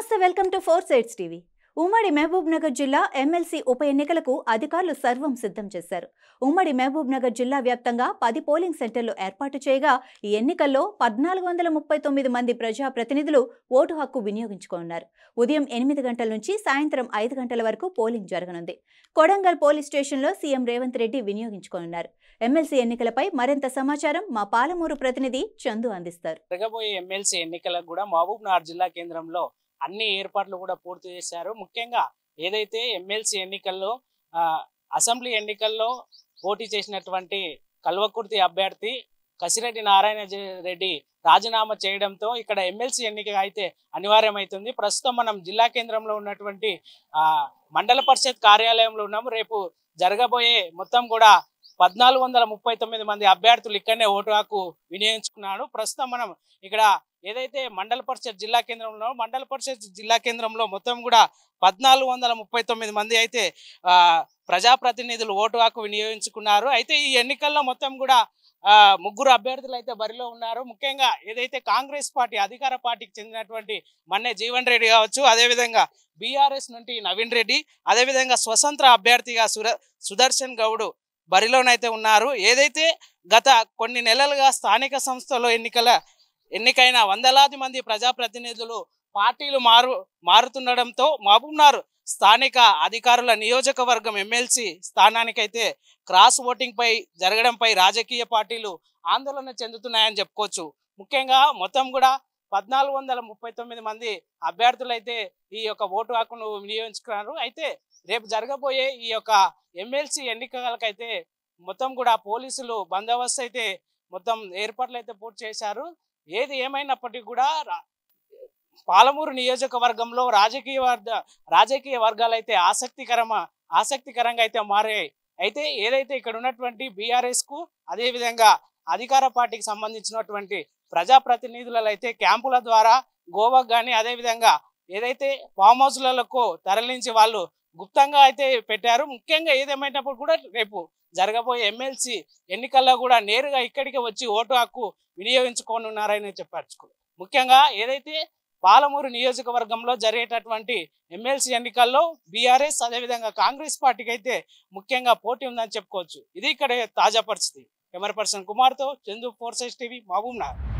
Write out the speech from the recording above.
నమస్తే welcome to 4 sides TV. ఉమ్మడి మహబూబ్ నగర్ జిల్లా ఎమ్మెల్సీ ఉప ఎన్నికలకు అధికారులు సర్వం సిద్ధం చేశారు. ఉమ్మడి మహబూబ్ నగర్ జిల్లా వ్యాప్తంగా 10 పోలింగ్ సెంటర్లు ఏర్పాటు చేయగా ఈ ఎన్నికల్లో 1439 మంది ప్రజా ప్రతినిధులు ఓటు హక్కు వినియోగించుకున్నారు. ఉదయం 8 గంటల నుంచి సాయంత్రం 5 గంటల వరకు పోలింగ్ జరగనుంది. కొడంగల్ పోలీస్ స్టేషన్లో సీఎం రేవంత్ రెడ్డి వినియోగించుకున్నారు. ఎమ్మెల్సీ ఎన్నికలపై మరింత సమాచారం మా పాలమూరు ప్రతినిధి చందు అందిస్తారు. జరగబోయే ఎమ్మెల్సీ ఎన్నికలకు కూడా మహబూబ్ నగర్ జిల్లా కేంద్రంలో అన్ని ఏర్పాట్లు కూడా పూర్తి చేశారు. ముఖ్యంగా ఏదైతే ఎమ్మెల్సీ ఎన్నికల్లో అసెంబ్లీ ఎన్నికల్లో పోటీ చేసినటువంటి కల్వకుర్తి అభ్యర్థి కసిరెడ్డి నారాయణ రెడ్డి రాజీనామా చేయడంతో ఇక్కడ ఎమ్మెల్సీ ఎన్నిక అయితే అనివార్యమవుతుంది. ప్రస్తుతం మనం జిల్లా కేంద్రంలో ఉన్నటువంటి మండల పరిషత్ కార్యాలయంలో ఉన్నాము. రేపు జరగబోయే మొత్తం కూడా 1439 మంది అభ్యర్థులు ఇక్కడనే ఓటు హక్కు వినియోగించుకున్నాడు. ప్రస్తుతం మనం ఇక్కడ ఏదైతే మండల పరిషత్ జిల్లా కేంద్రంలో జిల్లా కేంద్రంలో మొత్తం కూడా 1439 మంది అయితే ప్రజాప్రతినిధులు ఓటు హక్కు వినియోగించుకున్నారు. అయితే ఈ ఎన్నికల్లో మొత్తం కూడా ముగ్గురు అభ్యర్థులు అయితే బరిలో ఉన్నారు. ముఖ్యంగా ఏదైతే కాంగ్రెస్ పార్టీ అధికార పార్టీకి చెందినటువంటి మన్నే జీవన్ రెడ్డి కావచ్చు, అదేవిధంగా బీఆర్ఎస్ నుండి నవీన్ రెడ్డి, అదేవిధంగా స్వతంత్ర అభ్యర్థిగా సుదర్శన్ గౌడ్ బరిలోనైతే ఉన్నారు. ఏదైతే గత కొన్ని నెలలుగా స్థానిక సంస్థలో ఎన్నికైన వందలాది మంది ప్రజాప్రతినిధులు పార్టీలు మారుతుండడంతో మహబూబ్నగర్ స్థానిక అధికారుల నియోజకవర్గం ఎమ్మెల్సీ స్థానానికైతే క్రాస్ ఓటింగ్ పై జరగడంపై రాజకీయ పార్టీలు ఆందోళన చెందుతున్నాయని చెప్పుకోవచ్చు. ముఖ్యంగా మొత్తం కూడా 1439 మంది అభ్యర్థులు అయితే ఈ యొక్క ఓటు హక్కును వినియోగించుకున్నారు. అయితే రేపు జరగబోయే ఈ యొక్క ఎమ్మెల్సీ ఎన్నికలకైతే మొత్తం కూడా పోలీసులు బందోబస్తు అయితే మొత్తం ఏర్పాట్లు అయితే పూర్తి చేశారు. ఏది ఏమైనప్పటికీ కూడా పాలమూరు నియోజకవర్గంలో రాజకీయ వర్గాలు అయితే ఆసక్తికరంగా అయితే మారాయి. అయితే ఏదైతే ఇక్కడ ఉన్నటువంటి బీఆర్ఎస్ కు అదేవిధంగా అధికార పార్టీకి సంబంధించినటువంటి ప్రజాప్రతినిధులలో అయితే క్యాంపుల ద్వారా గోవాకు కానీ అదేవిధంగా ఏదైతే ఫామ్ హౌస్లకు తరలించి వాళ్ళు గుప్తంగా అయితే పెట్టారు. ముఖ్యంగా ఏదేమైనప్పుడు కూడా రేపు జరగబోయే ఎమ్మెల్సీ ఎన్నికల్లో కూడా నేరుగా ఇక్కడికి వచ్చి ఓటు హక్కు వినియోగించుకోనున్నారని చెప్పచ్చు. ముఖ్యంగా ఏదైతే పాలమూరు నియోజకవర్గంలో జరిగేటటువంటి ఎమ్మెల్సీ ఎన్నికల్లో బీఆర్ఎస్ అదేవిధంగా కాంగ్రెస్ పార్టీకి అయితే ముఖ్యంగా పోటీ ఉందని చెప్పుకోవచ్చు. ఇది ఇక్కడ తాజా పరిస్థితి. కెమెరా పర్సన్ కుమార్తో చందు, 4 సైడ్స్ టీవీ, మహబూబ్ నగర్.